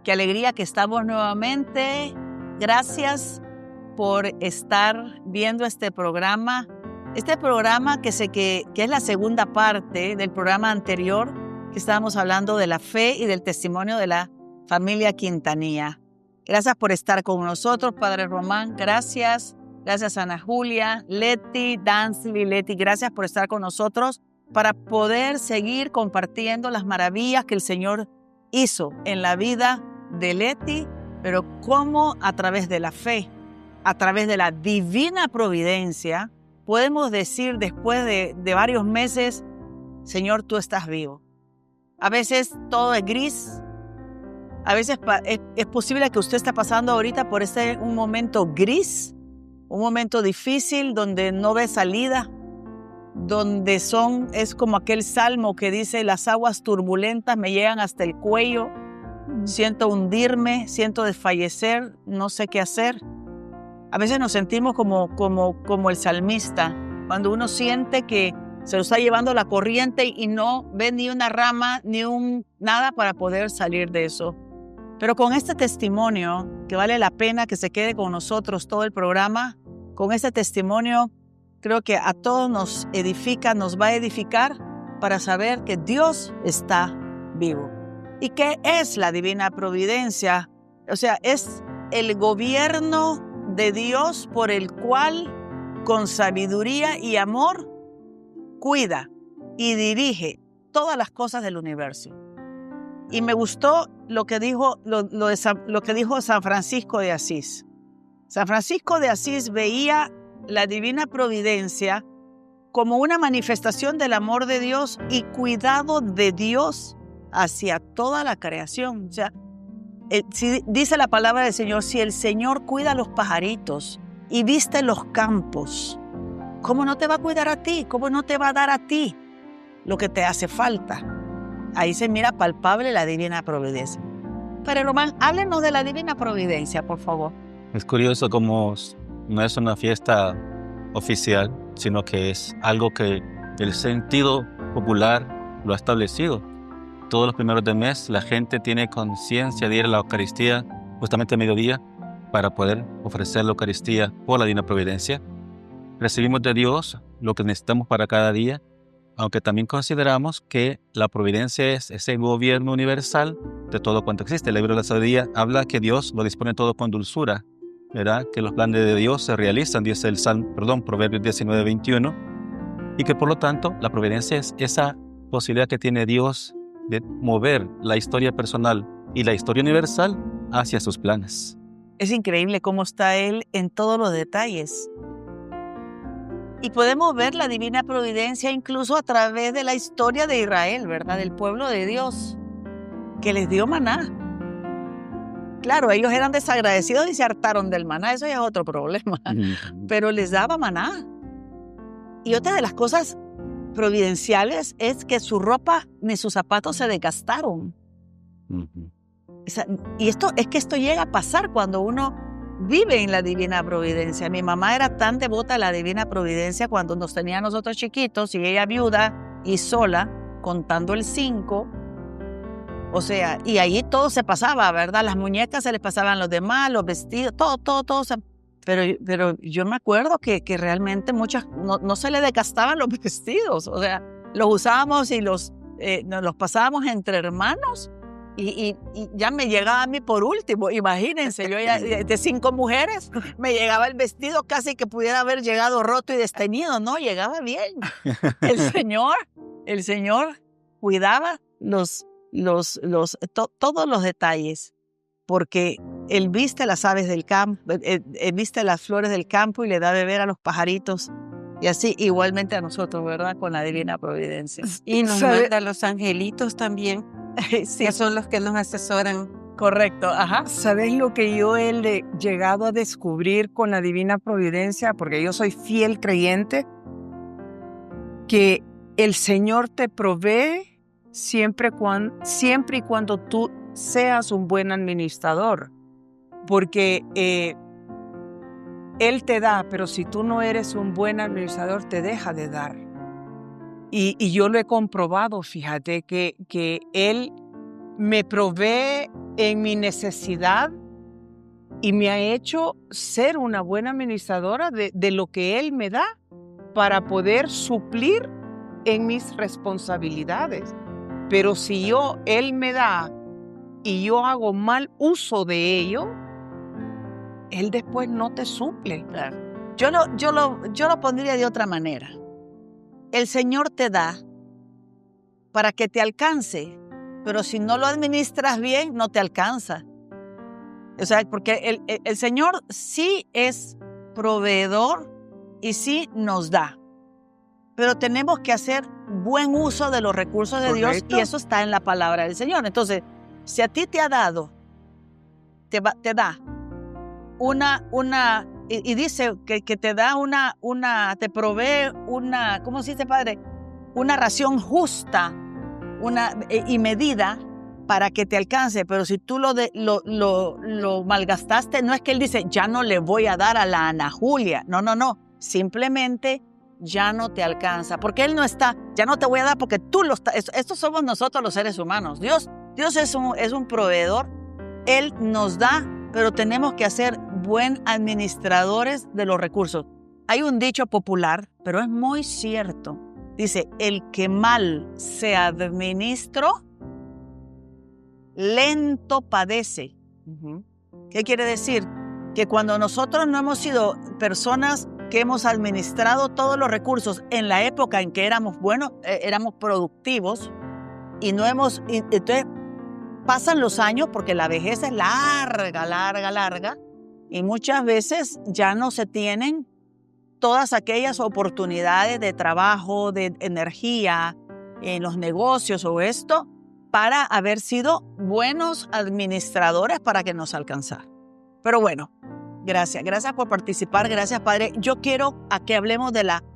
Qué alegría que estamos nuevamente. Gracias por estar viendo este programa. Este programa que es la segunda parte del programa anterior, que estábamos hablando de la fe y del testimonio de la familia Quintanilla. Gracias por estar con nosotros, Padre Román. Gracias. Gracias, Ana Julia, Leti, Dansley, Leti. Gracias por estar con nosotros para poder seguir compartiendo las maravillas que el Señor hizo en la vida de Leti, pero cómo a través de la fe, a través de la divina providencia, podemos decir después de varios meses, Señor, tú estás vivo. A veces todo es gris. A veces es posible que usted esté pasando ahorita por un momento gris, un momento difícil donde no ve salida, donde es como aquel salmo que dice, las aguas turbulentas me llegan hasta el cuello, siento hundirme, siento desfallecer, no sé qué hacer. A veces nos sentimos como el salmista, cuando uno siente que se lo está llevando la corriente y no ve ni una rama, ni nada para poder salir de eso. Pero con este testimonio, que vale la pena que se quede con nosotros todo el programa, con este testimonio creo que a todos nos edifica, nos va a edificar para saber que Dios está vivo. ¿Y qué es la divina providencia? O sea, es el gobierno de Dios por el cual, con sabiduría y amor, cuida y dirige todas las cosas del universo. Y me gustó lo que dijo San Francisco de Asís. San Francisco de Asís veía la divina providencia como una manifestación del amor de Dios y cuidado de Dios hacia toda la creación. O sea, dice la palabra del Señor, si el Señor cuida a los pajaritos y viste los campos, ¿cómo no te va a cuidar a ti? ¿Cómo no te va a dar a ti lo que te hace falta? Ahí se mira palpable la divina providencia. Padre Román, háblenos de la divina providencia, por favor. Es curioso cómo no es una fiesta oficial, sino que es algo que el sentido popular lo ha establecido. Todos los primeros de mes la gente tiene conciencia de ir a la Eucaristía justamente a mediodía para poder ofrecer la Eucaristía por la divina providencia. Recibimos de Dios lo que necesitamos para cada día, aunque también consideramos que la providencia es ese gobierno universal de todo cuanto existe. El libro de la sabiduría habla que Dios lo dispone todo con dulzura, ¿verdad? Que los planes de Dios se realizan, dice Proverbios 19:21, y que por lo tanto la providencia es esa posibilidad que tiene Dios de mover la historia personal y la historia universal hacia sus planes. Es increíble cómo está Él en todos los detalles. Y podemos ver la divina providencia incluso a través de la historia de Israel, ¿verdad? Del pueblo de Dios, que les dio maná. Claro, ellos eran desagradecidos y se hartaron del maná, eso ya es otro problema, pero les daba maná. Y otra de las cosas providenciales es que su ropa ni sus zapatos se desgastaron. Y esto llega a pasar cuando uno vive en la divina providencia. Mi mamá era tan devota a la divina providencia cuando nos tenía a nosotros chiquitos y ella viuda y sola, contando el 5. O sea, y ahí todo se pasaba, ¿verdad? Las muñecas se les pasaban los demás, los vestidos, todo. Pero yo me acuerdo que realmente muchas no se le desgastaban los vestidos. O sea, los usábamos y nos los pasábamos entre hermanos. Y ya me llegaba a mí por último, imagínense, yo ya de 5 mujeres, me llegaba el vestido casi que pudiera haber llegado roto y desteñido, no, llegaba bien. El Señor cuidaba todos los detalles, porque Él viste las aves del campo, Él viste las flores del campo y le da de beber a los pajaritos. Y así igualmente a nosotros, ¿verdad? Con la divina providencia. Y nos manda a los angelitos también. Sí. Que son los que nos asesoran. Correcto, ajá. ¿Sabes lo que yo he llegado a descubrir con la divina providencia? Porque yo soy fiel creyente, que el Señor te provee siempre y cuando tú seas un buen administrador. Porque Él te da, pero si tú no eres un buen administrador, te deja de dar. Y yo lo he comprobado, fíjate, que Él me provee en mi necesidad y me ha hecho ser una buena administradora de lo que Él me da para poder suplir en mis responsabilidades. Pero si Él me da y yo hago mal uso de ello, Él después no te suple. Claro. Yo lo pondría de otra manera. El Señor te da para que te alcance, pero si no lo administras bien, no te alcanza. O sea, porque el Señor sí es proveedor y sí nos da, pero tenemos que hacer buen uso de los recursos de Dios, y eso está en la palabra del Señor. Entonces, si a ti te ha dado, te da y dice que te da te provee ¿cómo se dice, Padre? Una ración justa y medida para que te alcance, pero si tú lo malgastaste, no es que Él dice, ya no le voy a dar a la Ana Julia, no, simplemente ya no te alcanza, porque Él no está, ya no te voy a dar porque tú lo estás, estos somos nosotros los seres humanos, Dios es un proveedor, Él nos da, pero tenemos que ser buen administradores de los recursos. Hay un dicho popular, pero es muy cierto, dice, el que mal se administró, lento padece. ¿Qué quiere decir? Que cuando nosotros no hemos sido personas que hemos administrado todos los recursos en la época en que éramos buenos, éramos productivos, y entonces pasan los años porque la vejez es larga, y muchas veces ya no se tienen todas aquellas oportunidades de trabajo, de energía en los negocios o esto, para haber sido buenos administradores para que nos alcanzara. Pero bueno, gracias por participar, gracias, Padre. Yo quiero a que hablemos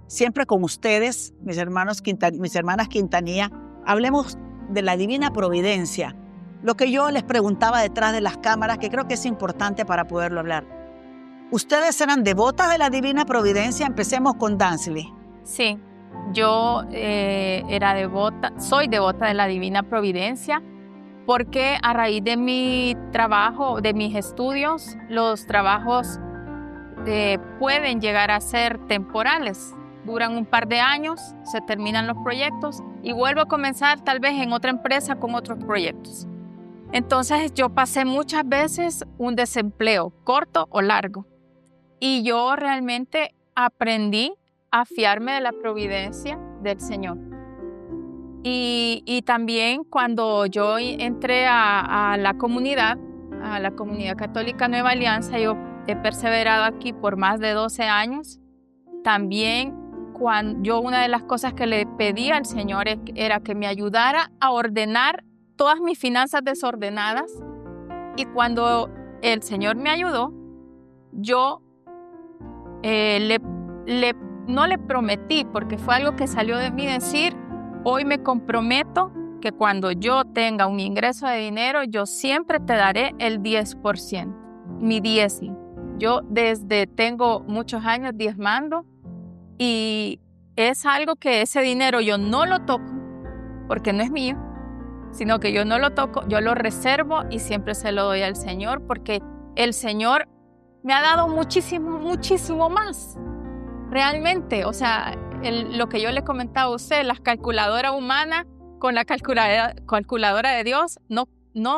siempre con ustedes, mis hermanas Quintanilla, hablemos de la divina providencia. Lo que yo les preguntaba detrás de las cámaras, que creo que es importante para poderlo hablar. ¿Ustedes eran devotas de la divina providencia? Empecemos con Dansley. Sí. Yo soy devota de la divina providencia, porque a raíz de mi trabajo, de mis estudios, los trabajos pueden llegar a ser temporales. Duran un par de años, se terminan los proyectos y vuelvo a comenzar tal vez en otra empresa con otros proyectos. Entonces yo pasé muchas veces un desempleo corto o largo, y yo realmente aprendí a fiarme de la providencia del Señor. Y también cuando yo entré a la comunidad católica Nueva Alianza, yo he perseverado aquí por más de 12 años. También una de las cosas que le pedí al Señor era que me ayudara a ordenar todas mis finanzas desordenadas. Y cuando el Señor me ayudó, yo no le prometí, porque fue algo que salió de mí, decir, hoy me comprometo que cuando yo tenga un ingreso de dinero, yo siempre te daré el 10%, mi diezmo. Yo tengo muchos años diezmando, y es algo que ese dinero yo no lo toco, porque no es mío, sino que yo no lo toco, yo lo reservo y siempre se lo doy al Señor, porque el Señor me ha dado muchísimo más. Realmente, o sea, lo que yo le comentaba a usted, las calculadoras humanas con la calculadora de Dios no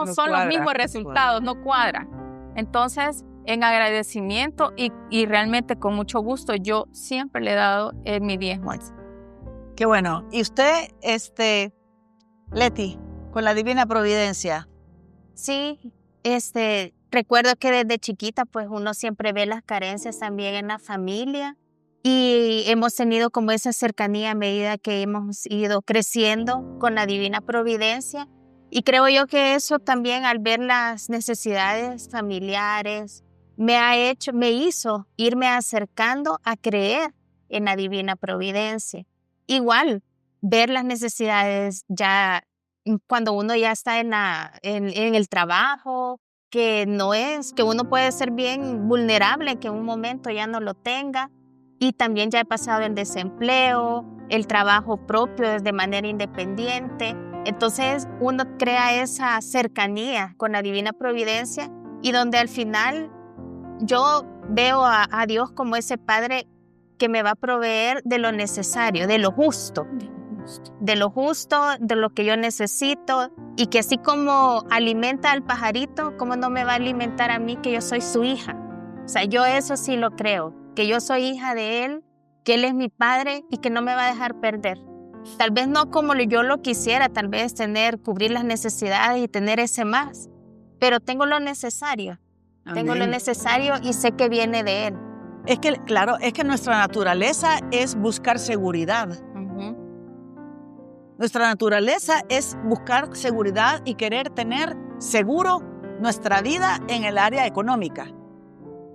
son los mismos resultados, no cuadran. Entonces, en agradecimiento y realmente con mucho gusto, yo siempre le he dado mi diezmo. Qué bueno. ¿Y usted, Leti, con la divina providencia? Sí, recuerdo que desde chiquita, pues uno siempre ve las carencias también en la familia. Y hemos tenido como esa cercanía a medida que hemos ido creciendo con la divina providencia. Y creo yo que eso también, al ver las necesidades familiares, me hizo irme acercando a creer en la divina providencia. Igual, ver las necesidades ya cuando uno ya está en el trabajo, que uno puede ser bien vulnerable, que en un momento ya no lo tenga. Y también ya he pasado el desempleo, el trabajo propio de manera independiente. Entonces uno crea esa cercanía con la divina providencia y donde al final yo veo a Dios como ese Padre que me va a proveer de lo necesario, de lo justo, de lo que yo necesito, y que así como alimenta al pajarito, ¿cómo no me va a alimentar a mí, que yo soy su hija? O sea, yo eso sí lo creo, que yo soy hija de Él, que Él es mi Padre y que no me va a dejar perder. Tal vez no como yo lo quisiera, tal vez cubrir las necesidades y tener ese más, pero tengo lo necesario. Amén. Tengo lo necesario y sé que viene de Él. Es que, claro, es que nuestra naturaleza es buscar seguridad. Nuestra naturaleza es buscar seguridad y querer tener seguro nuestra vida en el área económica.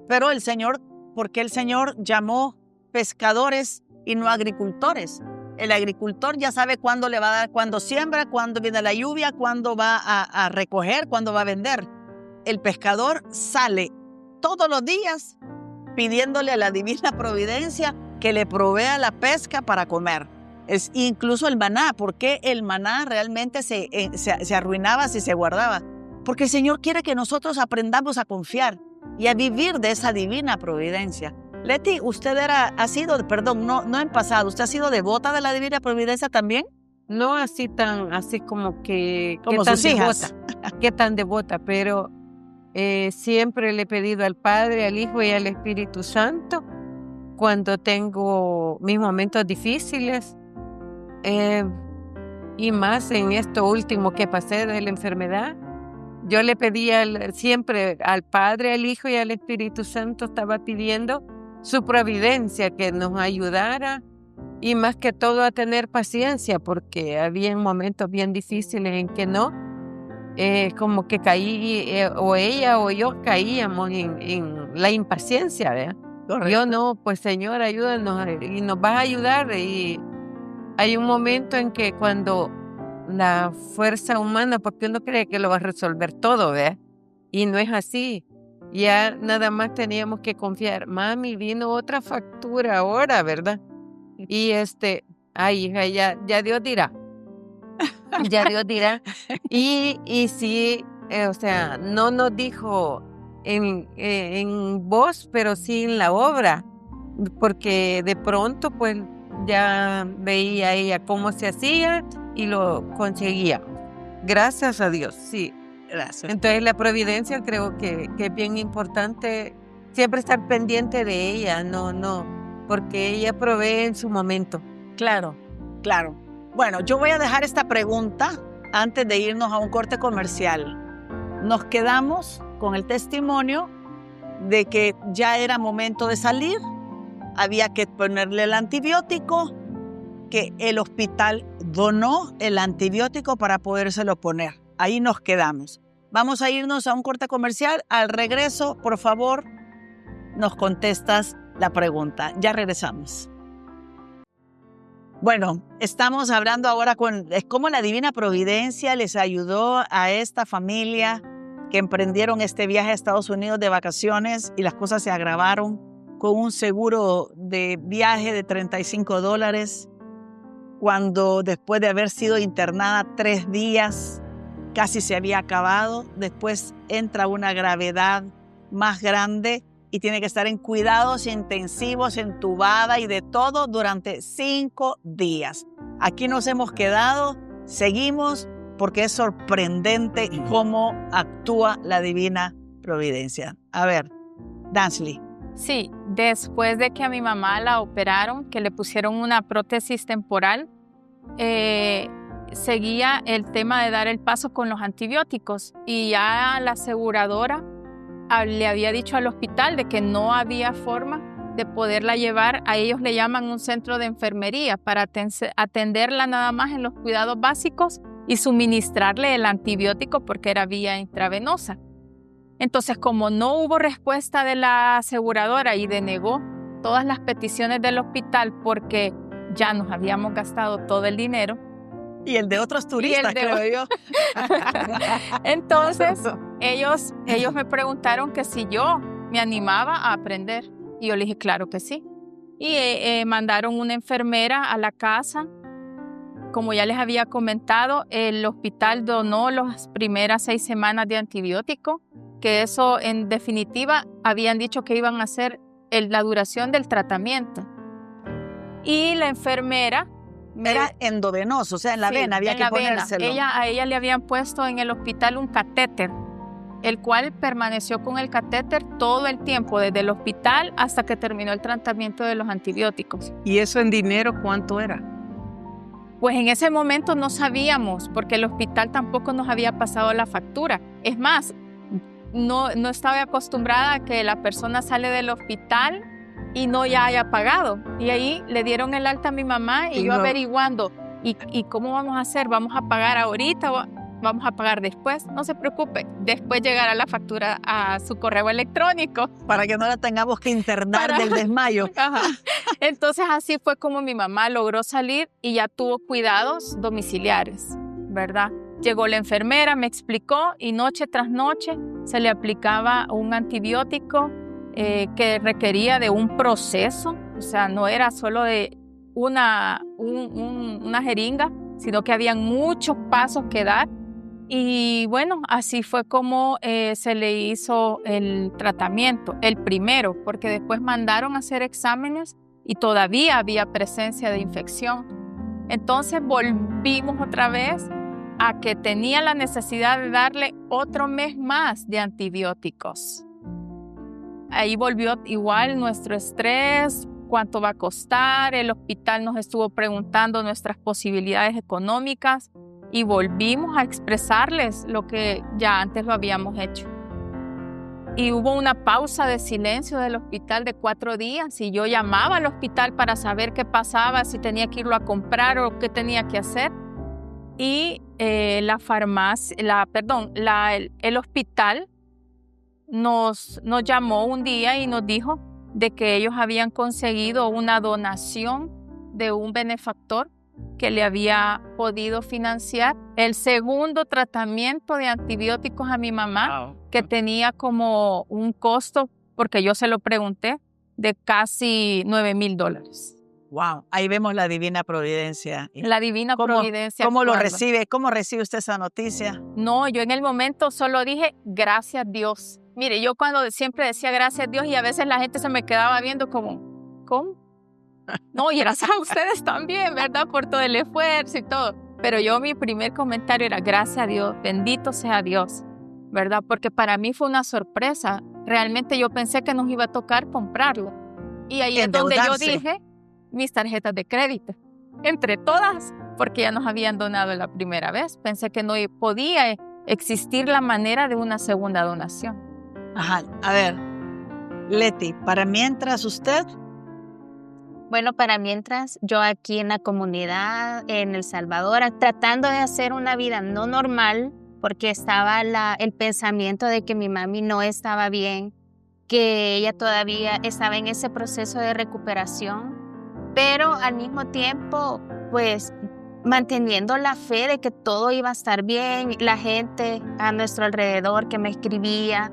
Pero el Señor, ¿por qué el Señor llamó pescadores y no agricultores? El agricultor ya sabe cuándo le va a dar, cuándo siembra, cuándo viene la lluvia, cuándo va a recoger, cuándo va a vender. El pescador sale todos los días pidiéndole a la divina providencia que le provea la pesca para comer. Es incluso el maná. ¿Por qué el maná realmente se arruinaba si se guardaba? Porque el Señor quiere que nosotros aprendamos a confiar y a vivir de esa divina providencia. Leti, usted no en pasado, ¿usted ha sido devota de la divina providencia también? No así como que... Como tan sus hijas. Qué tan devota, pero siempre le he pedido al Padre, al Hijo y al Espíritu Santo cuando tengo mis momentos difíciles, y más en esto último que pasé de la enfermedad. Yo le pedía siempre al Padre, al Hijo y al Espíritu Santo, estaba pidiendo su providencia, que nos ayudara y más que todo a tener paciencia, porque había momentos bien difíciles en que como que caí, o ella o yo caíamos en la impaciencia, ¿verdad? Correcto. Yo no, pues Señor, ayúdanos y nos vas a ayudar. Y hay un momento en que cuando la fuerza humana, porque uno cree que lo va a resolver todo, ¿verdad? Y no es así. Ya nada más teníamos que confiar. Mami, vino otra factura ahora, ¿verdad? Y ay, hija, ya Dios dirá. Ya Dios dirá. Y sí, o sea, no nos dijo en voz, pero sí en la obra, porque de pronto pues ya veía ella cómo se hacía y lo conseguía. Gracias a Dios, sí. Gracias. Entonces la providencia creo que es bien importante siempre estar pendiente de ella, no, porque ella provee en su momento. Claro. Bueno, yo voy a dejar esta pregunta antes de irnos a un corte comercial. Nos quedamos con el testimonio de que ya era momento de salir, había que ponerle el antibiótico, que el hospital donó el antibiótico para podérselo poner. Ahí nos quedamos. Vamos a irnos a un corte comercial. Al regreso, por favor, nos contestas la pregunta. Ya regresamos. Bueno, estamos hablando ahora de cómo la divina providencia les ayudó a esta familia que emprendieron este viaje a Estados Unidos de vacaciones y las cosas se agravaron con un seguro de viaje de $35, cuando después de haber sido internada 3 días, casi se había acabado. Después entra una gravedad más grande y tiene que estar en cuidados intensivos, entubada y de todo durante 5 días. Aquí nos hemos quedado, seguimos, porque es sorprendente cómo actúa la divina providencia. A ver, Dansley. Sí, después de que a mi mamá la operaron, que le pusieron una prótesis temporal, seguía el tema de dar el paso con los antibióticos, y ya la aseguradora le había dicho al hospital de que no había forma de poderla llevar. A ellos le llaman un centro de enfermería para atenderla nada más en los cuidados básicos y suministrarle el antibiótico porque era vía intravenosa. Entonces, como no hubo respuesta de la aseguradora y denegó todas las peticiones del hospital porque ya nos habíamos gastado todo el dinero. Y el de otros turistas, creo yo. Entonces, ellos me preguntaron que si yo me animaba a aprender. Y yo le dije, claro que sí. Y mandaron una enfermera a la casa como ya les había comentado, el hospital donó las primeras 6 semanas de antibiótico, que eso en definitiva habían dicho que iban a ser la duración del tratamiento. Y la enfermera... Era endovenoso, o sea, en la vena, había que ponérselo. A ella le habían puesto en el hospital un catéter, el cual permaneció con el catéter todo el tiempo, desde el hospital hasta que terminó el tratamiento de los antibióticos. ¿Y eso en dinero cuánto era? Pues en ese momento no sabíamos, porque el hospital tampoco nos había pasado la factura. Es más, no estaba acostumbrada a que la persona sale del hospital y no ya haya pagado. Y ahí le dieron el alta a mi mamá y yo averiguando, ¿y cómo vamos a hacer? ¿Vamos a pagar ahorita o vamos a pagar después? No se preocupe, después llegará la factura a su correo electrónico. Para que no la tengamos que internar del desmayo. Ajá. Entonces así fue como mi mamá logró salir y ya tuvo cuidados domiciliares, ¿verdad? Llegó la enfermera, me explicó y noche tras noche se le aplicaba un antibiótico que requería de un proceso, o sea, no era solo de una jeringa, sino que habían muchos pasos que dar. Y bueno, así fue como se le hizo el tratamiento, el primero, porque después mandaron a hacer exámenes y todavía había presencia de infección. Entonces volvimos otra vez a que tenía la necesidad de darle otro mes más de antibióticos. Ahí volvió igual nuestro estrés, cuánto va a costar, el hospital nos estuvo preguntando nuestras posibilidades económicas y volvimos a expresarles lo que ya antes lo habíamos hecho. Y hubo una pausa de silencio del hospital de 4 días y yo llamaba al hospital para saber qué pasaba, si tenía que irlo a comprar o qué tenía que hacer. Y el hospital nos llamó un día y nos dijo de que ellos habían conseguido una donación de un benefactor que le había podido financiar el segundo tratamiento de antibióticos a mi mamá, que tenía como un costo, porque yo se lo pregunté, de casi $9,000. Wow, ahí vemos la divina providencia. La divina providencia. ¿Cómo lo recibe? ¿Cómo recibe usted esa noticia? No, yo en el momento solo dije, gracias Dios. Mire, yo cuando siempre decía gracias Dios y a veces la gente se me quedaba viendo como, ¿cómo? No, y gracias a ustedes también, ¿verdad? Por todo el esfuerzo y todo. Pero yo mi primer comentario era gracias a Dios, bendito sea Dios, ¿verdad? Porque para mí fue una sorpresa. Realmente yo pensé que nos iba a tocar comprarlo. Y ahí es donde yo dije mis tarjetas de crédito, entre todas, porque ya nos habían donado la primera vez. Pensé que no podía existir la manera de una segunda donación. Ajá, a ver, Leti, para mientras usted... Bueno, para mientras yo aquí en la comunidad en El Salvador, tratando de hacer una vida no normal, porque estaba el pensamiento de que mi mami no estaba bien, que ella todavía estaba en ese proceso de recuperación, pero al mismo tiempo, pues, manteniendo la fe de que todo iba a estar bien, la gente a nuestro alrededor que me escribía,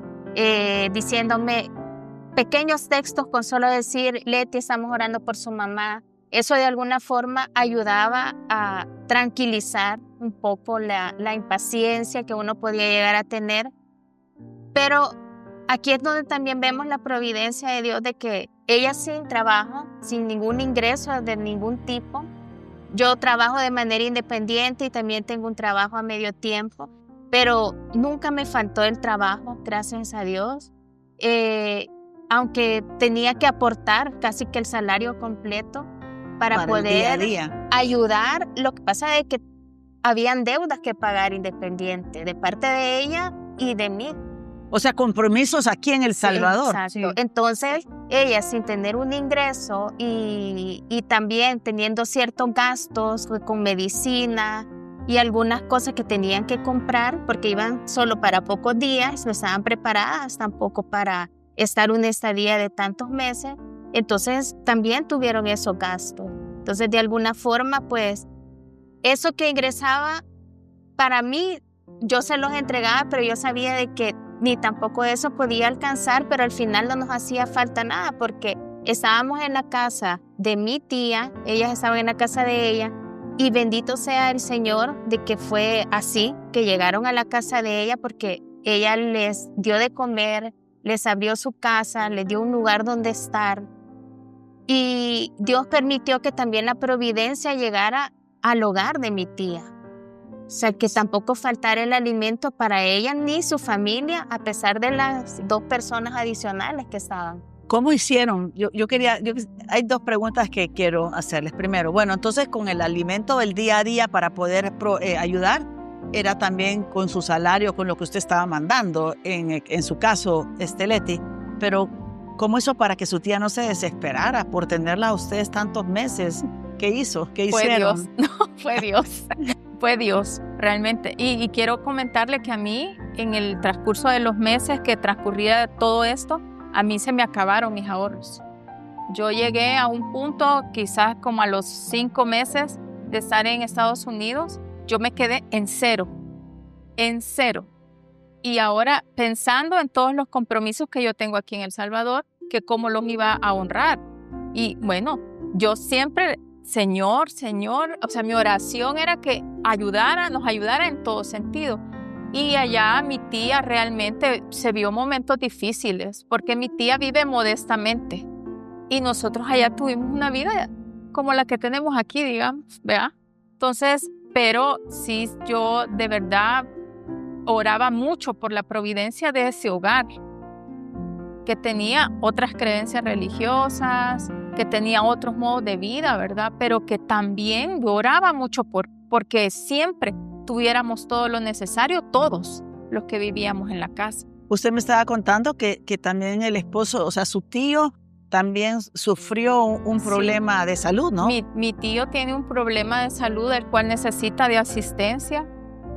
diciéndome pequeños textos con solo decir, Leti, estamos orando por su mamá. Eso de alguna forma ayudaba a tranquilizar un poco la impaciencia que uno podía llegar a tener. Pero aquí es donde también vemos la providencia de Dios de que ella sin trabajo, sin ningún ingreso de ningún tipo, yo trabajo de manera independiente y también tengo un trabajo a medio tiempo, pero nunca me faltó el trabajo, gracias a Dios. Aunque tenía que aportar casi que el salario completo para poder día a día. Ayudar. Lo que pasa es que habían deudas que pagar independiente de parte de ella y de mí. O sea, compromisos aquí en El Salvador. Exacto. Sí. Entonces, ella sin tener un ingreso y también teniendo ciertos gastos con medicina y algunas cosas que tenían que comprar porque iban solo para pocos días, no estaban preparadas tampoco para estar una estadía de tantos meses, entonces también tuvieron esos gastos. Entonces, de alguna forma, pues, eso que ingresaba, para mí, yo se los entregaba, pero yo sabía de que ni tampoco eso podía alcanzar, pero al final no nos hacía falta nada, porque estábamos en la casa de mi tía, ellas estaban en la casa de ella, Y bendito sea el Señor de que fue así, que llegaron a la casa de ella porque ella les dio de comer, les abrió su casa, les dio un lugar donde estar. Y Dios permitió que también la providencia llegara al hogar de mi tía. O sea, que tampoco faltara el alimento para ella ni su familia, a pesar de las 2 personas adicionales que estaban. ¿Cómo hicieron? Hay 2 preguntas que quiero hacerles. Primero, bueno, entonces con el alimento del día a día para poder ayudar, era también con su salario, con lo que usted estaba mandando, en su caso, Leti. Pero, ¿cómo hizo para que su tía no se desesperara por tenerla a ustedes tantos meses? ¿Qué hizo? ¿Qué hicieron? Fue Dios, no, fue Dios. Fue Dios, realmente. Y quiero comentarle que a mí, en el transcurso de los meses que transcurría todo esto, a mí se me acabaron mis ahorros. Yo llegué a un punto, quizás como a los 5 meses de estar en Estados Unidos, yo me quedé en cero. Y ahora pensando en todos los compromisos que yo tengo aquí en El Salvador, que cómo los iba a honrar. Y bueno, yo siempre, Señor, o sea, mi oración era que nos ayudara en todo sentido. Y allá mi tía realmente se vio momentos difíciles, porque mi tía vive modestamente. Y nosotros allá tuvimos una vida como la que tenemos aquí, digamos, ¿verdad? Entonces, pero sí, yo de verdad oraba mucho por la providencia de ese hogar, que tenía otras creencias religiosas, que tenía otros modos de vida, ¿verdad? Pero que también yo oraba mucho porque siempre tuviéramos todo lo necesario, todos los que vivíamos en la casa. Usted me estaba contando que también el esposo, o sea, su tío también sufrió un problema de salud, ¿no? Mi tío tiene un problema de salud, el cual necesita de asistencia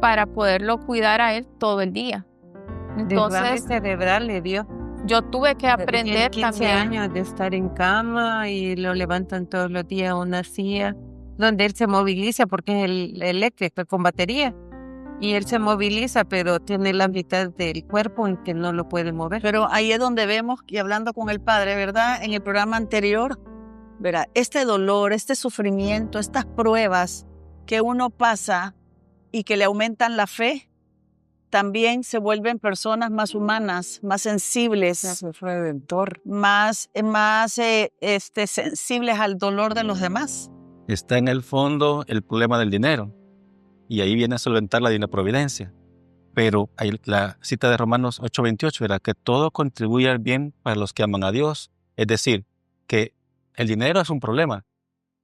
para poderlo cuidar a él todo el día. Entonces, cerebral le dio. Yo tuve que aprender 15 también. años de estar en cama y lo levantan todos los días a una silla donde él se moviliza porque es el eléctrico con batería. Y él se moviliza, pero tiene la mitad del cuerpo en que no lo puede mover. Pero ahí es donde vemos, y hablando con el padre, ¿verdad? En el programa anterior, ¿verdad? Este dolor, este sufrimiento, estas pruebas que uno pasa y que le aumentan la fe, también se vuelven personas más humanas, más sensibles, Redentor. más sensibles al dolor de los demás. Está en el fondo el problema del dinero. Y ahí viene a solventar la divina providencia. Pero hay la cita de Romanos 8:28 era que todo contribuye al bien para los que aman a Dios. Es decir, que el dinero es un problema,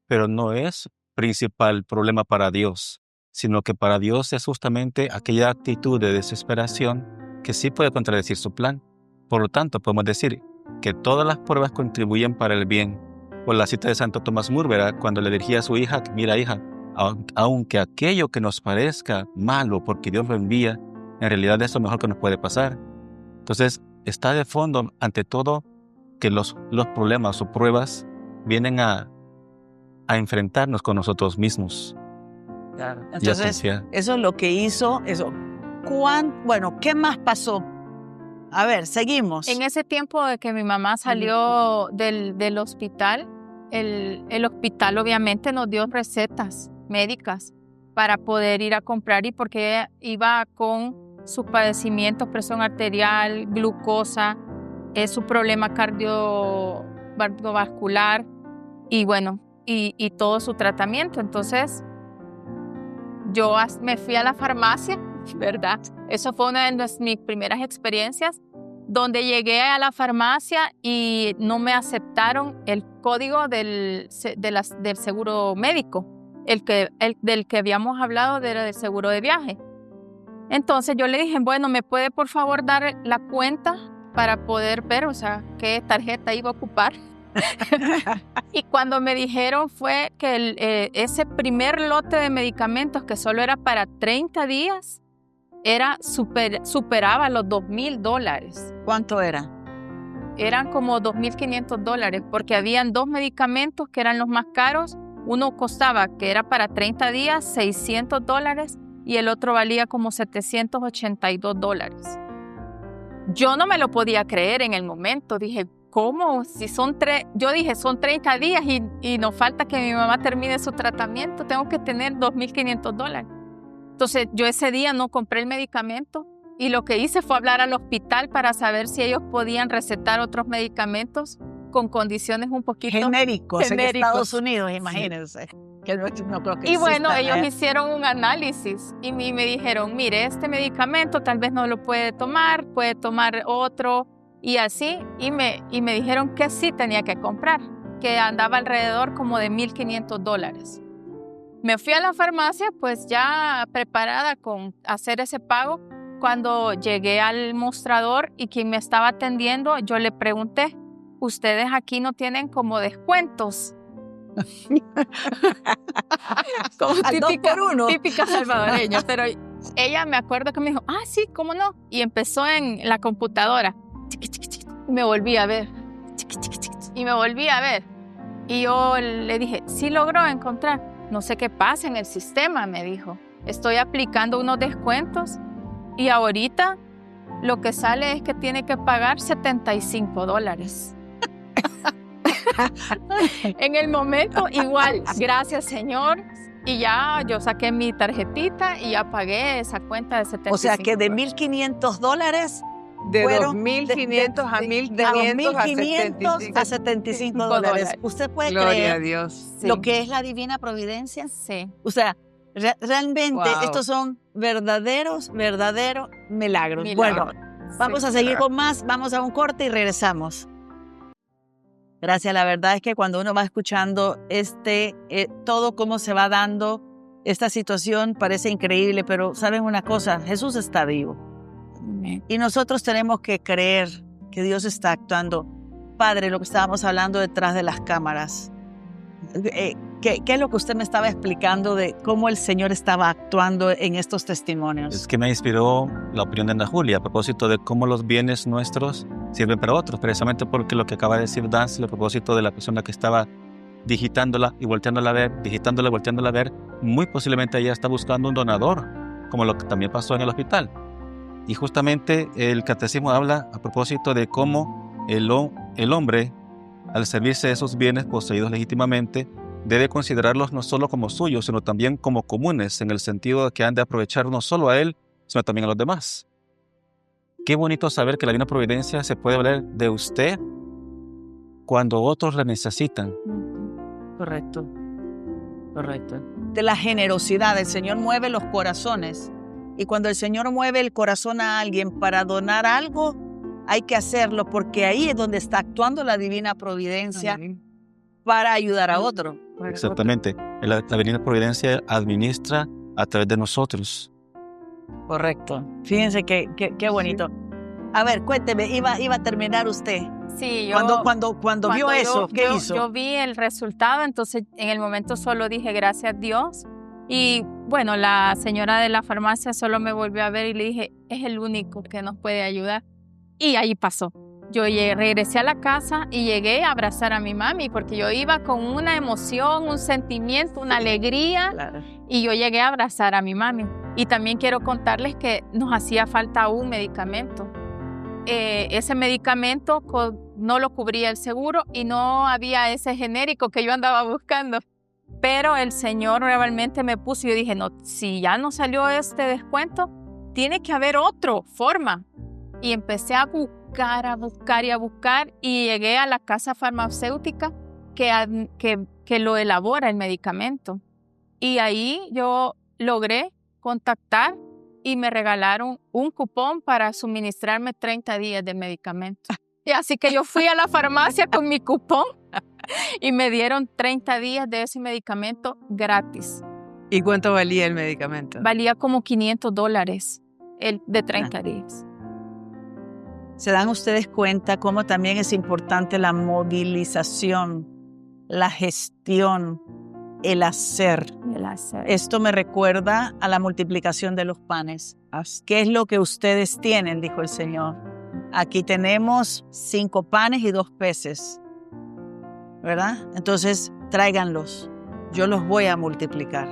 pero no es principal problema para Dios, sino que para Dios es justamente aquella actitud de desesperación que sí puede contradecir su plan. Por lo tanto, podemos decir que todas las pruebas contribuyen para el bien. Por la cita de Santo Tomás More, cuando le dirigía a su hija, mira hija, aunque aquello que nos parezca malo porque Dios lo envía, en realidad es lo mejor que nos puede pasar. Entonces, está de fondo, ante todo, que los problemas o pruebas vienen a enfrentarnos con nosotros mismos. Claro. Entonces, eso es lo que hizo. Bueno, ¿qué más pasó? A ver, seguimos. En ese tiempo de que mi mamá salió del hospital, el hospital obviamente nos dio recetas médicas para poder ir a comprar, y porque ella iba con sus padecimientos, presión arterial, glucosa, su problema cardiovascular y bueno, y todo su tratamiento. Entonces, yo me fui a la farmacia, ¿verdad? Eso fue una de mis primeras experiencias, donde llegué a la farmacia y no me aceptaron el código del seguro médico, del que habíamos hablado, era del seguro de viaje. Entonces yo le dije, bueno, ¿me puede por favor dar la cuenta para poder ver, o sea, qué tarjeta iba a ocupar? Y cuando me dijeron fue que ese primer lote de medicamentos, que solo era para 30 días, superaba los $2,000. ¿Cuánto era? Eran como $2,500, porque habían 2 medicamentos que eran los más caros. Uno costaba, que era para 30 días, $600, y el otro valía como $782. Yo no me lo podía creer en el momento. Dije, ¿cómo? Si son yo dije, son 30 días y nos falta que mi mamá termine su tratamiento, tengo que tener $2,500. Entonces, yo ese día no compré el medicamento y lo que hice fue hablar al hospital para saber si ellos podían recetar otros medicamentos con condiciones un poquito genéricos en genéricos. Estados Unidos, imagínense. Que no creo que Y bueno, exista, ellos ¿eh? hicieron un análisis y me dijeron, mire, este medicamento tal vez no lo puede tomar otro y así. Y me dijeron que sí tenía que comprar, que andaba alrededor como de $1,500. Me fui a la farmacia pues ya preparada con hacer ese pago. Cuando llegué al mostrador y quien me estaba atendiendo, yo le pregunté, ¿ustedes aquí no tienen como descuentos? Como Al 2 por 1. típica salvadoreña, pero ella me acuerdo que me dijo, sí, ¿cómo no? Y empezó en la computadora, y me volví a ver, y me volví a ver, y yo le dije, sí logró encontrar, no sé qué pasa en el sistema, me dijo, estoy aplicando unos descuentos, y ahorita lo que sale es que tiene que pagar $75. En el momento, igual, gracias Señor, y ya yo saqué mi tarjetita y ya pagué esa cuenta de $75. O sea que de $1,500 De fueron 2.500 a de 1.500 a $75. ¿Usted puede Gloria a creer Dios. Sí. lo que es la divina providencia? Sí. O sea, realmente Wow. estos son verdaderos milagros. Milagro. Bueno, vamos Sí. a seguir con más, vamos a un corte y regresamos. Gracias, la verdad es que cuando uno va escuchando todo cómo se va dando esta situación parece increíble, pero ¿saben una cosa? Jesús está vivo. Y nosotros tenemos que creer que Dios está actuando. Padre, lo que estábamos hablando detrás de las cámaras. ¿Qué es lo que usted me estaba explicando de cómo el Señor estaba actuando en estos testimonios? Es que me inspiró la opinión de Ana Julia a propósito de cómo los bienes nuestros sirven para otros, precisamente porque lo que acaba de decir Dancy a propósito de la persona que estaba digitándola y volteándola a ver, digitándola y volteándola a ver, muy posiblemente ella está buscando un donador, como lo que también pasó en el hospital. Y justamente el catecismo habla a propósito de cómo el hombre, al servirse de esos bienes poseídos legítimamente, debe considerarlos no solo como suyos, sino también como comunes, en el sentido de que han de aprovechar no solo a él, sino también a los demás. Qué bonito saber que la divina providencia se puede valer de usted cuando otros la necesitan. Correcto. De la generosidad, el Señor mueve los corazones. Y cuando el Señor mueve el corazón a alguien para donar algo, hay que hacerlo, porque ahí es donde está actuando la divina providencia para ayudar a otro. Exactamente. La divina providencia administra a través de nosotros. Correcto. Fíjense qué bonito. A ver, cuénteme, iba a terminar usted. Sí, yo, Cuando vio eso, ¿qué hizo? Yo vi el resultado, entonces en el momento solo dije gracias a Dios. Y bueno, la señora de la farmacia solo me volvió a ver y le dije, es el único que nos puede ayudar. Y ahí pasó. Yo regresé a la casa y llegué a abrazar a mi mami porque yo iba con una emoción, un sentimiento, una alegría. Claro. Y yo llegué a abrazar a mi mami. Y también quiero contarles que nos hacía falta un medicamento. Ese medicamento no lo cubría el seguro y no había ese genérico que yo andaba buscando. Pero el Señor realmente me puso y yo dije, no, si ya no salió este descuento, tiene que haber otra forma. Y empecé a buscar y llegué a la casa farmacéutica que lo elabora el medicamento. Y ahí yo logré contactar y me regalaron un cupón para suministrarme 30 días de medicamento. Y así que yo fui a la farmacia con mi cupón y me dieron 30 días de ese medicamento gratis. ¿Y cuánto valía el medicamento? Valía como $500 el de 30 días. ¿Se dan ustedes cuenta cómo también es importante la movilización, la gestión, el hacer? Esto me recuerda a la multiplicación de los panes. ¿Qué es lo que ustedes tienen? Dijo el Señor. Aquí tenemos 5 panes y 2 peces, ¿verdad? Entonces, tráiganlos. Yo los voy a multiplicar.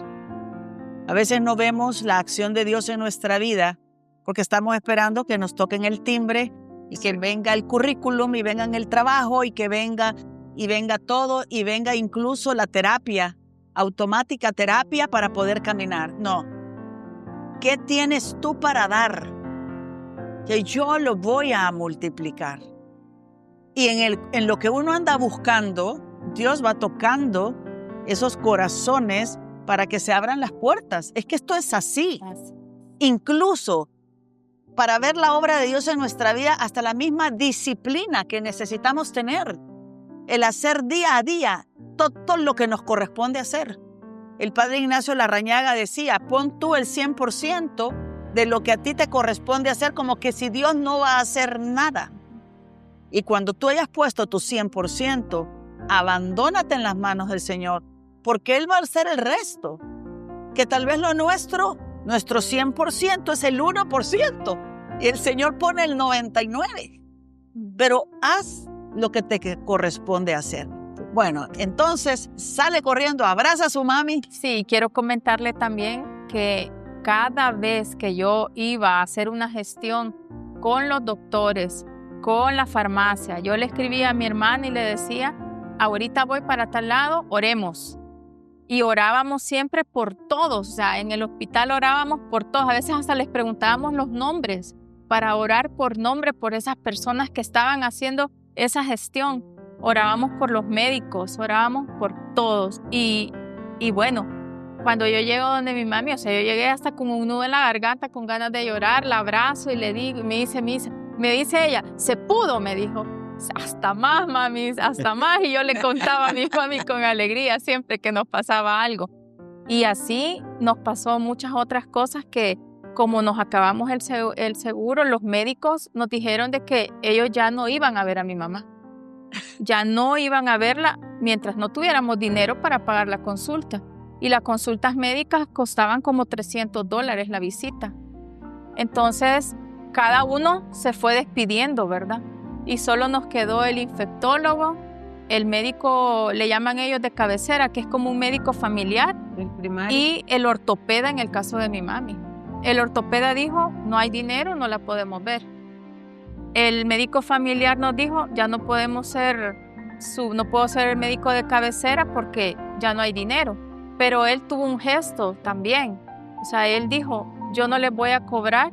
A veces no vemos la acción de Dios en nuestra vida porque estamos esperando que nos toquen el timbre Y que venga el currículum, y venga el trabajo, y que venga todo, y venga incluso la terapia, automática terapia para poder caminar. No. ¿Qué tienes tú para dar? Que yo lo voy a multiplicar. Y en lo que uno anda buscando, Dios va tocando esos corazones para que se abran las puertas. Es que esto es así. Incluso para ver la obra de Dios en nuestra vida, hasta la misma disciplina que necesitamos tener. El hacer día a día todo lo que nos corresponde hacer. El padre Ignacio Larrañaga decía, pon tú el 100% de lo que a ti te corresponde hacer, como que si Dios no va a hacer nada. Y cuando tú hayas puesto tu 100%, abandónate en las manos del Señor, porque Él va a hacer el resto. Que tal vez nuestro 100% es el 1%, y el Señor pone el 99%. Pero haz lo que te corresponde hacer. Bueno, entonces sale corriendo, abraza a su mami. Sí, quiero comentarle también que cada vez que yo iba a hacer una gestión con los doctores, con la farmacia, yo le escribía a mi hermana y le decía, ahorita voy para tal lado, oremos. Y orábamos siempre por todos, o sea, en el hospital orábamos por todos. A veces hasta les preguntábamos los nombres para orar por nombre por esas personas que estaban haciendo esa gestión. Orábamos por los médicos, orábamos por todos. Y bueno, cuando yo llego donde mi mami, o sea, yo llegué hasta con un nudo en la garganta, con ganas de llorar, la abrazo y le digo, y me dice ella, se pudo, me dijo, hasta más, mami, hasta más. Y yo le contaba a mi mami con alegría siempre que nos pasaba algo. Y así nos pasó muchas otras cosas que, como nos acabamos el seguro, los médicos nos dijeron de que ellos ya no iban a ver a mi mamá. Ya no iban a verla mientras no tuviéramos dinero para pagar la consulta. Y las consultas médicas costaban como $300 la visita. Entonces, cada uno se fue despidiendo, ¿verdad? Y solo nos quedó el infectólogo, el médico, le llaman ellos de cabecera, que es como un médico familiar, El primario. y el ortopeda en el caso de mi mami. El ortopeda dijo, no hay dinero, no la podemos ver. El médico familiar nos dijo, ya no podemos no puedo ser el médico de cabecera porque ya no hay dinero. Pero él tuvo un gesto también. O sea, él dijo, yo no les voy a cobrar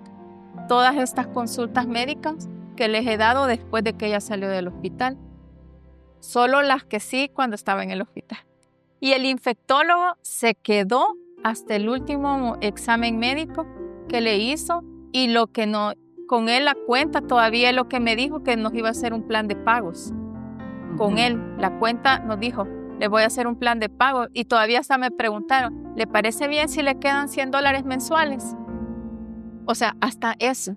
todas estas consultas médicas que les he dado después de que ella salió del hospital. Solo las que sí cuando estaba en el hospital. Y el infectólogo se quedó hasta el último examen médico que le hizo, y lo que no, con él la cuenta todavía lo que me dijo, que nos iba a hacer un plan de pagos. Con él, la cuenta nos dijo, le voy a hacer un plan de pago, y todavía hasta me preguntaron, ¿le parece bien si le quedan $100 mensuales? O sea, hasta eso,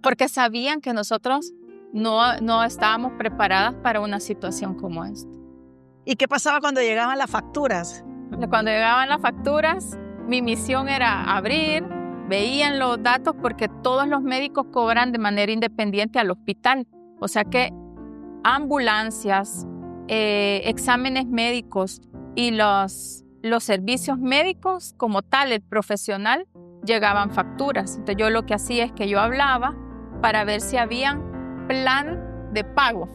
porque sabían que nosotros no estábamos preparadas para una situación como esta. ¿Y qué pasaba cuando llegaban las facturas? Cuando llegaban las facturas, mi misión era abrir, veían los datos, porque todos los médicos cobran de manera independiente al hospital. O sea que ambulancias, exámenes médicos y los servicios médicos como tal, el profesional, llegaban facturas. Entonces yo lo que hacía es que yo hablaba para ver si habían plan de pago.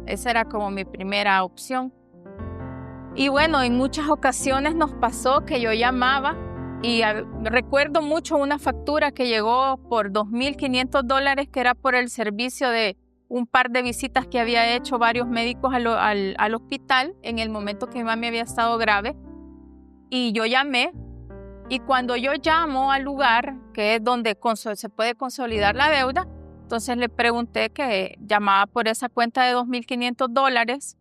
Esa era como mi primera opción. Y bueno, en muchas ocasiones nos pasó que yo llamaba y recuerdo mucho una factura que llegó por $2,500, que era por el servicio de un par de visitas que había hecho varios médicos al hospital en el momento que mi mami había estado grave. Y yo llamé, y cuando yo llamo al lugar, que es donde se puede consolidar la deuda, entonces le pregunté que llamaba por esa cuenta de $2,500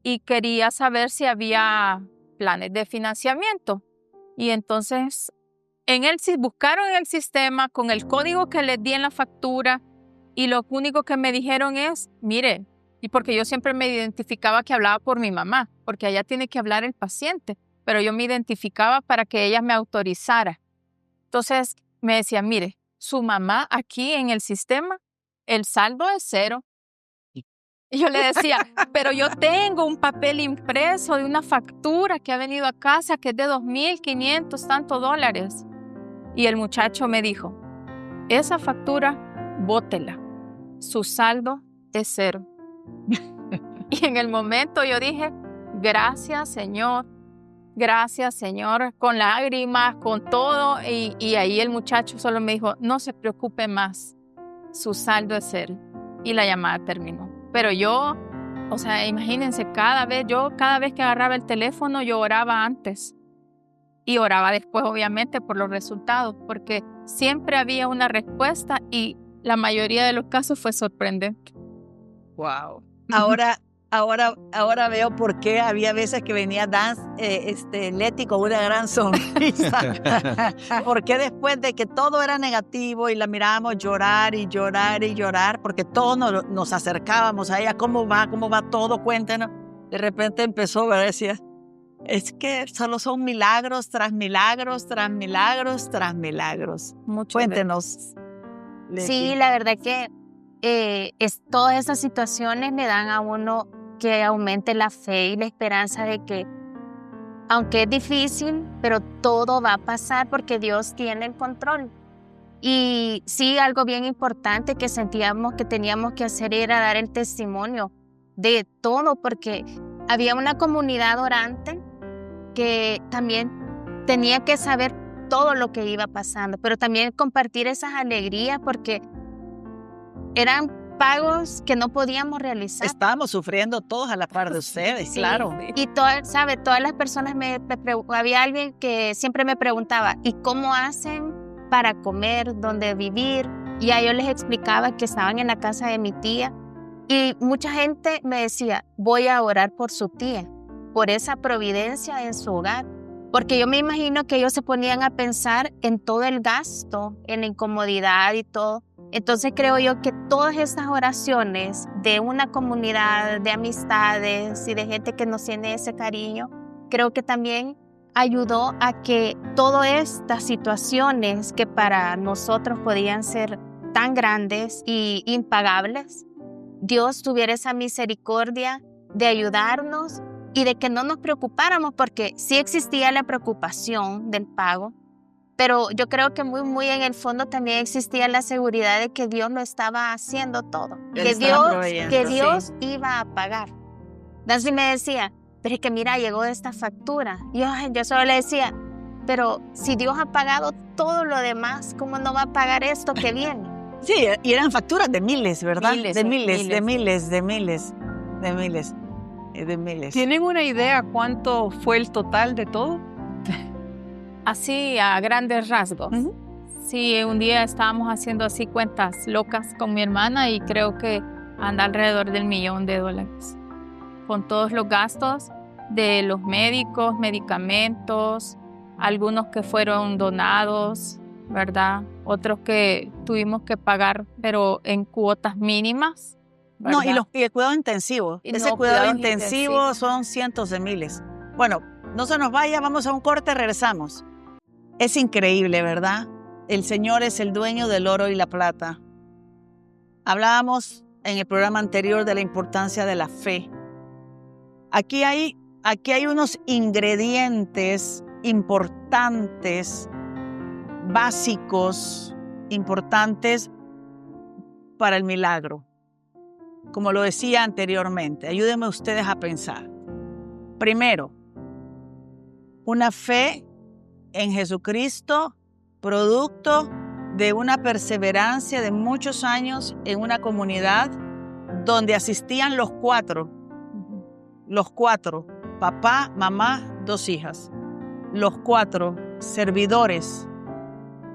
y quería saber si había planes de financiamiento. Y entonces buscaron en el sistema con el código que les di en la factura, y lo único que me dijeron es, mire, y porque yo siempre me identificaba que hablaba por mi mamá, porque allá tiene que hablar el paciente, pero yo me identificaba para que ella me autorizara. Entonces me decía, mire, su mamá aquí en el sistema, el saldo es 0. Y yo le decía, pero yo tengo un papel impreso de una factura que ha venido a casa que es de $2,500 tantos dólares. Y el muchacho me dijo, esa factura, bótela. Su saldo es 0. Y en el momento yo dije, gracias Señor, con lágrimas, con todo. Y ahí el muchacho solo me dijo, no se preocupe más, su saldo es 0. Y la llamada terminó. Pero yo, o sea, imagínense, cada vez que agarraba el teléfono, yo oraba antes. Y oraba después, obviamente, por los resultados, porque siempre había una respuesta y la mayoría de los casos fue sorprendente. Wow. Ahora veo por qué había veces que venía Leti con una gran sonrisa. Porque después de que todo era negativo y la mirábamos llorar y llorar y llorar, porque todos nos acercábamos a ella, ¿cómo va todo? Cuéntenos. De repente empezó, ¿verdad? Decía, es que solo son milagros tras milagros, tras milagros, tras milagros. Cuéntenos, Leti. Sí, la verdad que todas esas situaciones le dan a uno que aumente la fe y la esperanza de que, aunque es difícil, pero todo va a pasar porque Dios tiene el control. Y sí, algo bien importante que sentíamos que teníamos que hacer era dar el testimonio de todo, porque había una comunidad orante que también tenía que saber todo lo que iba pasando, pero también compartir esas alegrías porque eran pagos que no podíamos realizar. Estábamos sufriendo todos a la par de ustedes, Sí, claro. Y todas las personas había alguien que siempre me preguntaba, ¿y cómo hacen para comer, dónde vivir? Y a yo les explicaba que estaban en la casa de mi tía. Y mucha gente me decía, voy a orar por su tía, por esa providencia en su hogar. Porque yo me imagino que ellos se ponían a pensar en todo el gasto, en la incomodidad y todo. Entonces creo yo que todas estas oraciones de una comunidad, de amistades y de gente que nos tiene ese cariño, creo que también ayudó a que todas estas situaciones que para nosotros podían ser tan grandes y impagables, Dios tuviera esa misericordia de ayudarnos y de que no nos preocupáramos, porque sí existía la preocupación del pago, pero yo creo que muy en el fondo también existía la seguridad de que Dios lo estaba haciendo todo, que Dios iba a pagar. Nancy me decía, pero es que mira, llegó esta factura. Y yo solo le decía, pero si Dios ha pagado todo lo demás, ¿cómo no va a pagar esto que viene? Sí, y eran facturas de miles, ¿verdad? De miles. ¿Tienen una idea cuánto fue el total de todo? Así a grandes rasgos. Uh-huh. Sí, un día estábamos haciendo así cuentas locas con mi hermana y creo que anda alrededor del $1,000,000 con todos los gastos de los médicos, medicamentos, algunos que fueron donados, ¿verdad? Otros que tuvimos que pagar, pero en cuotas mínimas, ¿verdad? No, y el cuidado intensivo. Ese cuidado intensivo son cientos de miles. Bueno, no se nos vaya, vamos a un corte, regresamos. Es increíble, ¿verdad? El Señor es el dueño del oro y la plata. Hablábamos en el programa anterior de la importancia de la fe. Aquí hay unos ingredientes importantes, básicos, importantes para el milagro. Como lo decía anteriormente, ayúdenme ustedes a pensar. Primero, una fe en Jesucristo, producto de una perseverancia de muchos años en una comunidad donde asistían los cuatro, papá, mamá, 2 hijas, los 4 servidores,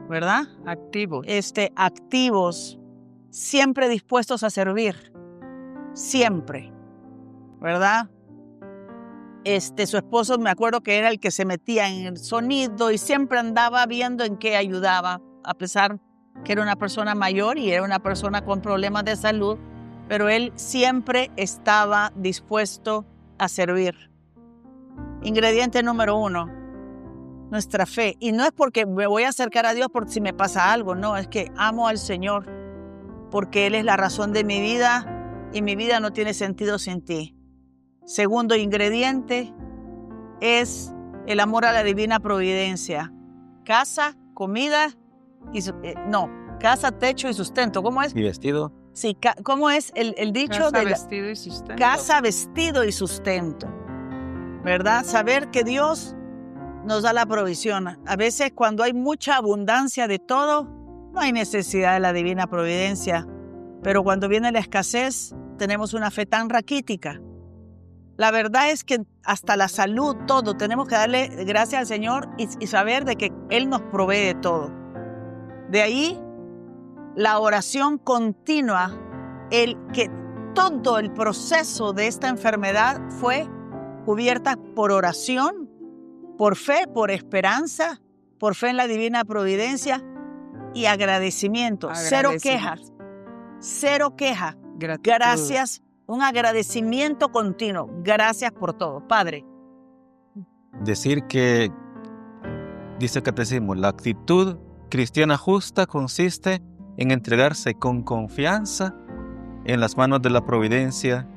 ¿verdad? Activos, siempre dispuestos a servir, siempre, ¿verdad? Su esposo, me acuerdo que era el que se metía en el sonido y siempre andaba viendo en qué ayudaba, a pesar que era una persona mayor y era una persona con problemas de salud, pero él siempre estaba dispuesto a servir. Ingrediente número 1, nuestra fe. Y no es porque me voy a acercar a Dios por si me pasa algo, no, es que amo al Señor, porque Él es la razón de mi vida y mi vida no tiene sentido sin ti. Segundo ingrediente es el amor a la divina providencia. Casa, comida, casa, techo y sustento. ¿Cómo es? Y vestido. Sí, ¿cómo es el dicho Casa, de vestido y sustento. casa, vestido y sustento? ¿Verdad? Saber que Dios nos da la provisión. A veces cuando hay mucha abundancia de todo, no hay necesidad de la divina providencia. Pero cuando viene la escasez, tenemos una fe tan raquítica. La verdad es que hasta la salud, todo, tenemos que darle gracias al Señor y saber de que Él nos provee de todo. De ahí, la oración continua, el que todo el proceso de esta enfermedad fue cubierta por oración, por fe, por esperanza, por fe en la divina providencia y agradecimiento. Cero quejas, cero queja. Gratitud. Gracias, un agradecimiento continuo. Gracias por todo, Padre. Decir que, dice el catecismo, la actitud cristiana justa consiste en entregarse con confianza en las manos de la providencia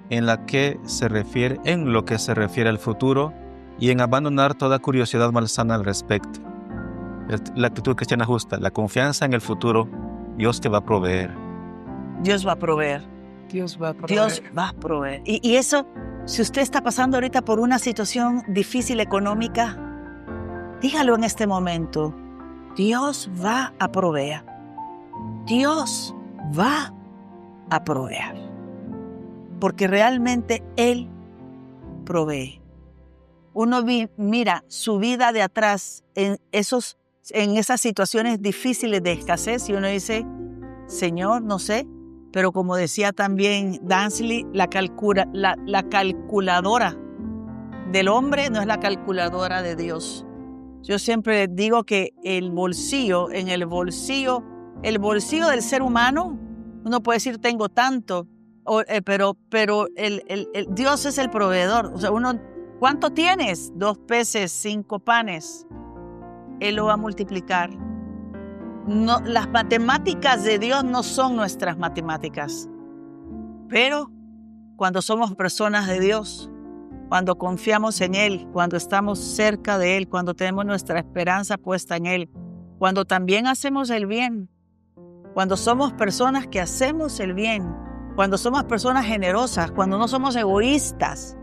en lo que se refiere al futuro y en abandonar toda curiosidad malsana al respecto. La actitud cristiana justa, la confianza en el futuro, Dios te va a proveer. Dios va a proveer. Dios va a proveer. Dios va a proveer. Y eso, si usted está pasando ahorita por una situación difícil económica, dígalo en este momento. Dios va a proveer. Dios va a proveer. Porque realmente Él provee. Uno mira su vida de atrás en esas situaciones difíciles de escasez y uno dice, Señor, no sé, pero como decía también Dansley, la calculadora del hombre no es la calculadora de Dios. Yo siempre digo que el bolsillo del ser humano, uno puede decir tengo tanto, pero Dios es el proveedor. O sea, ¿cuánto tienes? 2 peces, 5 panes. Él lo va a multiplicar. No, las matemáticas de Dios no son nuestras matemáticas. Pero cuando somos personas de Dios, cuando confiamos en Él, cuando estamos cerca de Él, cuando tenemos nuestra esperanza puesta en Él, cuando también hacemos el bien, cuando somos personas que hacemos el bien, cuando somos personas generosas, cuando no somos egoístas,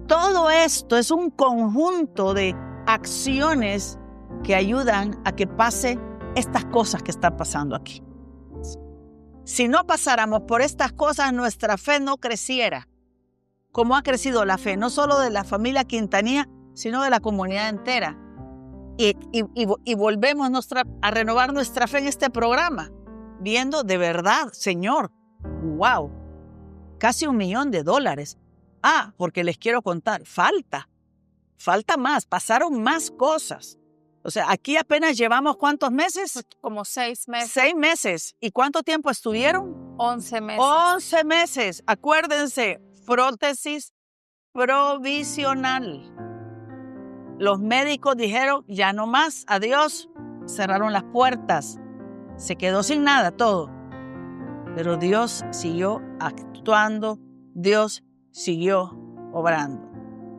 todo esto es un conjunto de acciones que ayudan a que pase estas cosas que están pasando aquí. Si no pasáramos por estas cosas, nuestra fe no creciera. Como ha crecido la fe, no solo de la familia Quintanilla, sino de la comunidad entera. Y volvemos a renovar nuestra fe en este programa, viendo de verdad, Señor, wow, casi $1 millón. Porque les quiero contar, falta más, pasaron más cosas. O sea, aquí apenas llevamos ¿cuántos meses? Como 6 meses. 6 meses. ¿Y cuánto tiempo estuvieron? 11 meses. 11 meses. Acuérdense, prótesis provisional. Los médicos dijeron, ya no más, adiós. Cerraron las puertas. Se quedó sin nada todo. Pero Dios siguió actuando. Dios siguió obrando.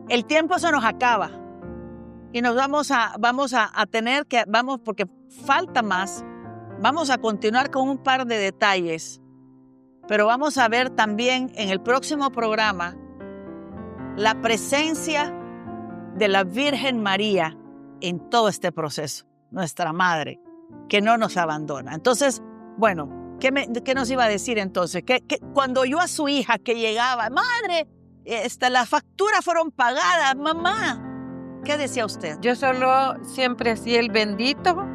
El tiempo se nos acaba. Y nos vamos a tener que, porque falta más, vamos a continuar con un par de detalles, pero vamos a ver también en el próximo programa la presencia de la Virgen María en todo este proceso, nuestra Madre, que no nos abandona. Entonces, bueno, ¿qué nos iba a decir entonces? Que cuando yo a su hija que llegaba, madre, las facturas fueron pagadas, mamá, ¿qué decía usted? Yo solo siempre hacía el bendito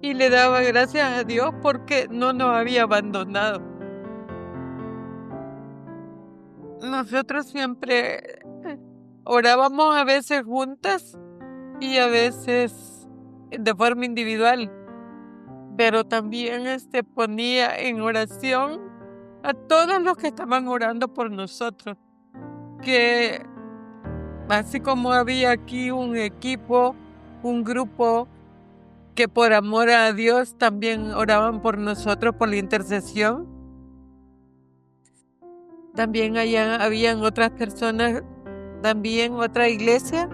y le daba gracias a Dios porque no nos había abandonado. Nosotros siempre orábamos a veces juntas y a veces de forma individual, pero también ponía en oración a todos los que estaban orando por nosotros. Que así como había aquí un equipo, un grupo que por amor a Dios también oraban por nosotros, por la intercesión, también habían otras personas, también otra iglesia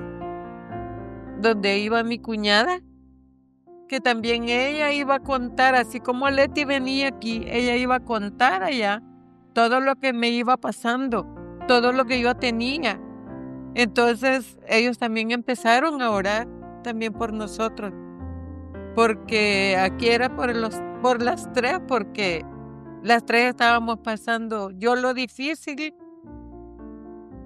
donde iba mi cuñada, que también ella iba a contar, así como Leti venía aquí, ella iba a contar allá todo lo que me iba pasando, todo lo que yo tenía. Entonces ellos también empezaron a orar también por nosotros, porque aquí era por las tres, porque las tres estábamos pasando, yo lo difícil,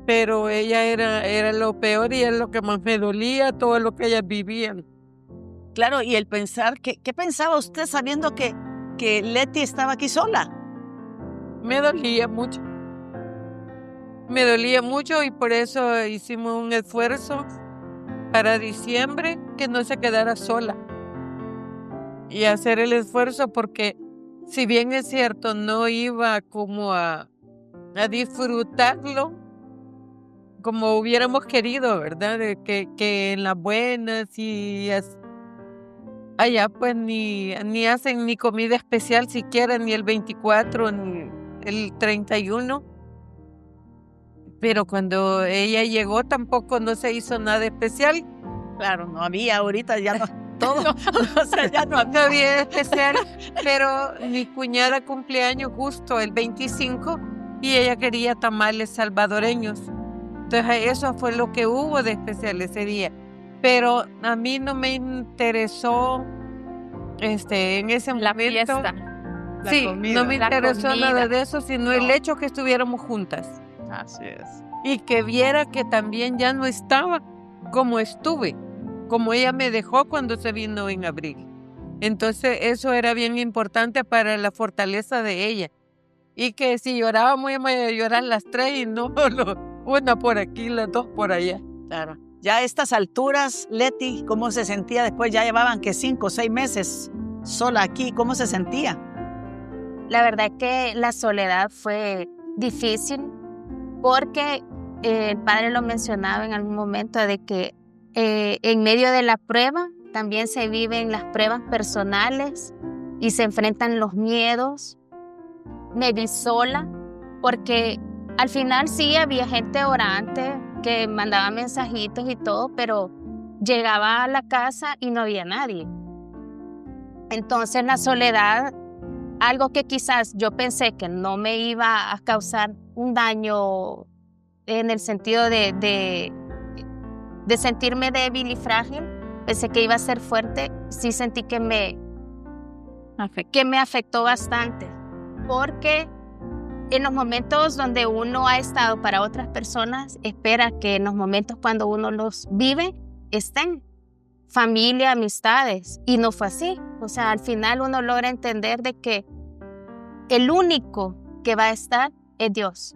pero ella era lo peor y es lo que más me dolía, todo lo que ellas vivían. Claro, y el pensar, ¿qué pensaba usted sabiendo que Leti estaba aquí sola? Me dolía mucho. Me dolía mucho y por eso hicimos un esfuerzo para diciembre que no se quedara sola. Y hacer el esfuerzo porque, si bien es cierto, no iba como a disfrutarlo como hubiéramos querido, ¿verdad? De que en las buenas y allá pues ni hacen ni comida especial siquiera, ni el 24, ni el 31. Pero cuando ella llegó tampoco no se hizo nada especial. Claro, no había, ahorita ya no, todo, o sea, ya no No había especial, pero mi cuñada cumpleaños justo el 25 y ella quería tamales salvadoreños. Entonces eso fue lo que hubo de especial ese día. Pero a mí no me interesó en ese La momento. fiesta. Sí, no me La interesó comida. nada de eso, sino el hecho que estuviéramos juntas. Así es. Y que viera que también ya no estaba como estuve, como ella me dejó cuando se vino en abril. Entonces eso era bien importante para la fortaleza de ella. Y que si llorábamos íbamos a llorar las tres y no una por aquí, las dos por allá. Claro. Ya a estas alturas, Leti, ¿cómo se sentía después? Ya llevaban que 5 o 6 meses sola aquí. ¿Cómo se sentía? La verdad que la soledad fue difícil porque el padre lo mencionaba en algún momento de que en medio de la prueba también se viven las pruebas personales y se enfrentan los miedos. Me vi sola porque al final sí había gente orante que mandaba mensajitos y todo, pero llegaba a la casa y no había nadie. Entonces la soledad, algo que quizás yo pensé que no me iba a causar un daño en el sentido de sentirme débil y frágil, pensé que iba a ser fuerte, sí sentí que me afectó bastante, porque en los momentos donde uno ha estado para otras personas, espera que en los momentos cuando uno los vive, estén familia, amistades, y no fue así. O sea, al final uno logra entender de que el único que va a estar es Dios,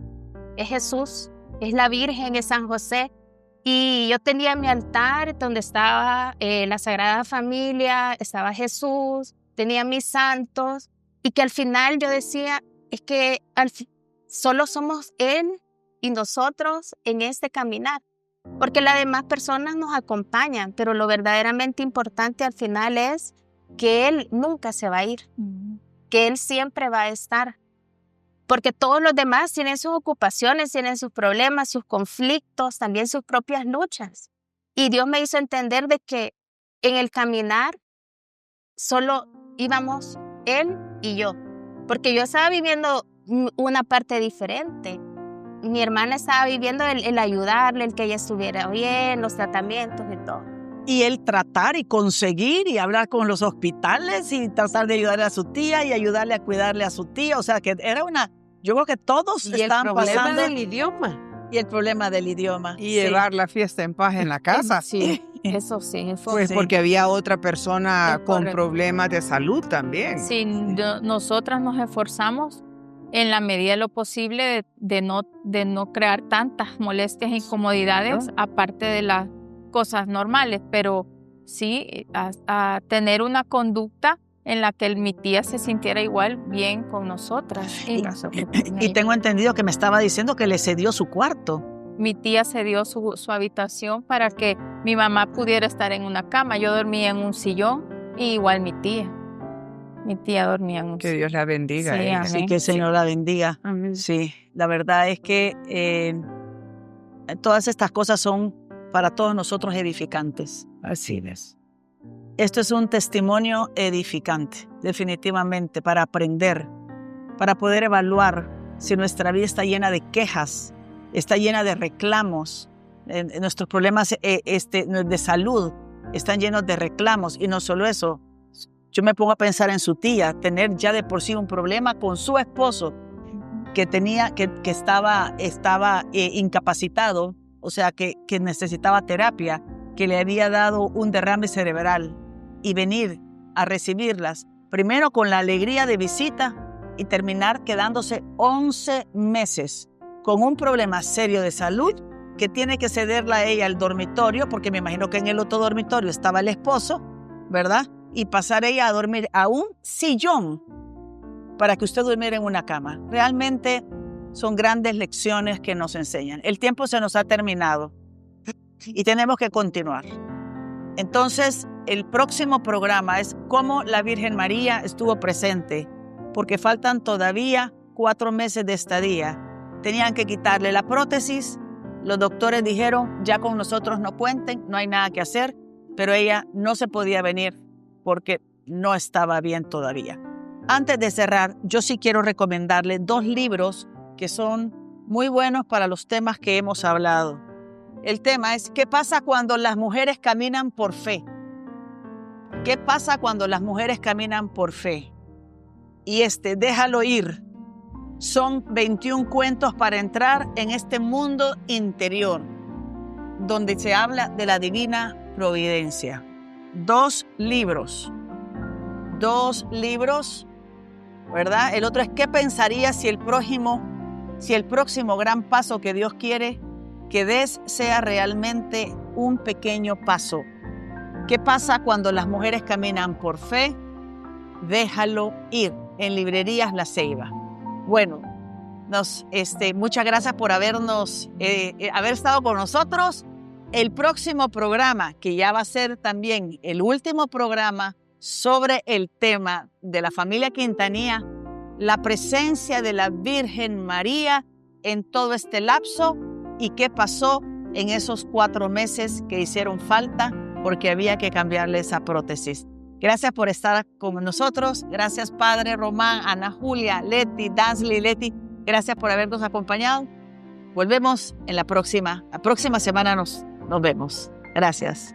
es Jesús, es la Virgen, es San José. Y yo tenía mi altar donde estaba la Sagrada Familia, estaba Jesús, tenía mis santos, y que al final yo decía, es que solo somos Él y nosotros en este caminar, porque las demás personas nos acompañan, pero lo verdaderamente importante al final es que Él nunca se va a ir, que Él siempre va a estar, porque todos los demás tienen sus ocupaciones, tienen sus problemas, sus conflictos, también sus propias luchas. Y Dios me hizo entender de que en el caminar solo íbamos Él y yo, porque yo estaba viviendo una parte diferente. Mi hermana estaba viviendo el ayudarle, el que ella estuviera bien, los tratamientos y todo. Y el tratar y conseguir y hablar con los hospitales y tratar de ayudarle a su tía y ayudarle a cuidarle a su tía. O sea, que era yo creo que todos estaban pasando. Y el problema del idioma. Y el problema del idioma. Y llevar la fiesta en paz en la casa. Sí, eso sí. Pues sí. porque había otra persona Es con correcto. problemas de salud también. Sí, nosotras nos esforzamos en la medida de lo posible de no crear tantas molestias e incomodidades, aparte de las cosas normales, pero sí a tener una conducta en la que mi tía se sintiera igual bien con nosotras. Y tengo entendido que me estaba diciendo que le cedió su cuarto. Mi tía cedió su habitación para que mi mamá pudiera estar en una cama. Yo dormía en un sillón y igual mi tía. Mi tía dormía en un Que sillón. Dios la bendiga. Sí, a ella. amén. Sí, que el Señor la bendiga. Amén. Sí, la verdad es que todas estas cosas son para todos nosotros edificantes. Así es. Esto es un testimonio edificante, definitivamente, para aprender, para poder evaluar si nuestra vida está llena de quejas, está llena de reclamos, nuestros problemas de salud están llenos de reclamos. Y no solo eso, yo me pongo a pensar en su tía, tener ya de por sí un problema con su esposo que estaba incapacitado, o sea, que necesitaba terapia, que le había dado un derrame cerebral, y venir a recibirlas, primero con la alegría de visita y terminar quedándose 11 meses con un problema serio de salud que tiene que cederla a ella al dormitorio, porque me imagino que en el otro dormitorio estaba el esposo, ¿verdad? Y pasar ella a dormir a un sillón para que usted durmiera en una cama. Realmente son grandes lecciones que nos enseñan. El tiempo se nos ha terminado y tenemos que continuar. Entonces, el próximo programa es cómo la Virgen María estuvo presente, porque faltan todavía 4 meses de estadía. Tenían que quitarle la prótesis. Los doctores dijeron, ya con nosotros no cuenten, no hay nada que hacer, pero ella no se podía venir porque no estaba bien todavía. Antes de cerrar, yo sí quiero recomendarle 2 libros que son muy buenos para los temas que hemos hablado. El tema es, ¿qué pasa cuando las mujeres caminan por fe? ¿Qué pasa cuando las mujeres caminan por fe? Y Déjalo ir. Son 21 cuentos para entrar en este mundo interior, donde se habla de la divina providencia. 2 libros, ¿verdad? El otro es, ¿qué pensaría si el próximo gran paso que Dios quiere que des sea realmente un pequeño paso? ¿Qué pasa cuando las mujeres caminan por fe? Déjalo ir, en librerías La Ceiba. Bueno, muchas gracias por haber estado con nosotros. El próximo programa, que ya va a ser también el último programa sobre el tema de la familia Quintanilla, la presencia de la Virgen María en todo este lapso y qué pasó en esos 4 meses que hicieron falta porque había que cambiarle esa prótesis. Gracias por estar con nosotros. Gracias, Padre Román, Ana Julia, Leti, Dansly, Leti. Gracias por habernos acompañado. Volvemos en la próxima semana. Nos vemos. Gracias.